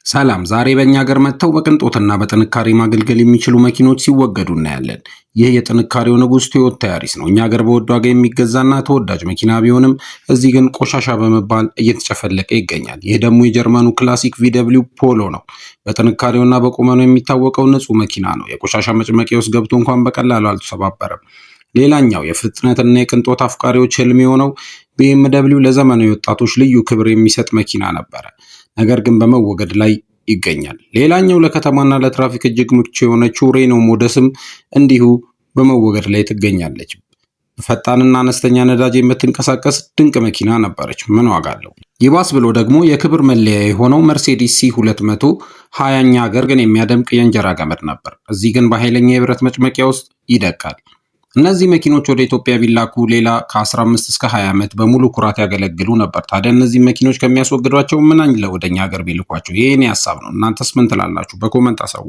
ሰላም ዛሬ በእኛ ሀገር መጥተው በቅንጦትና በጥንካሬ ማገልገል የሚችሉ መኪኖች ሲወገዱ እናያለን። ይህ የጥንካሬው ንጉሥ ቶዮታ ያሪስ ነው። እኛ ሀገር በውድ ዋጋ የሚገዛና ተወዳጅ መኪና ቢሆንም እዚህ ግን ቆሻሻ በመባል እየተጨፈለቀ ይገኛል። ይህ ደግሞ የጀርመኑ ክላሲክ ቪደብሊው ፖሎ ነው። በጥንካሬውና በቁመኑ የሚታወቀው ንጹህ መኪና ነው። የቆሻሻ መጭመቂያ ውስጥ ገብቶ እንኳን በቀላሉ አልተሰባበረም። ሌላኛው የፍጥነትና የቅንጦት አፍቃሪዎች ህልም የሆነው ቢኤምደብሊው ለዘመናዊ ወጣቶች ልዩ ክብር የሚሰጥ መኪና ነበረ። ነገር ግን በመወገድ ላይ ይገኛል። ሌላኛው ለከተማና ለትራፊክ እጅግ ምቹ የሆነችው ሬኖ ሞደስም እንዲሁ በመወገድ ላይ ትገኛለች። ፈጣንና አነስተኛ ነዳጅ የምትንቀሳቀስ ድንቅ መኪና ነበረች። ምን ዋጋ አለው? ይባስ ብሎ ደግሞ የክብር መለያ የሆነው መርሴዲስ C200 20ኛ ሀገር ግን የሚያደምቅ የእንጀራ ገመድ ነበር። እዚህ ግን በኃይለኛ የብረት መጭመቂያ ውስጥ ይደቃል። እነዚህ መኪኖች ወደ ኢትዮጵያ ቢላኩ ሌላ ከ15 እስከ 20 ዓመት በሙሉ ኩራት ያገለግሉ ነበር። ታዲያ እነዚህ መኪኖች ከሚያስወግዷቸው ምን ወደኛ ሀገር ቢልኳቸው? ይሄ የኔ ሀሳብ ነው። እናንተስ ምን ትላላችሁ? በኮመንት አሳውቁ።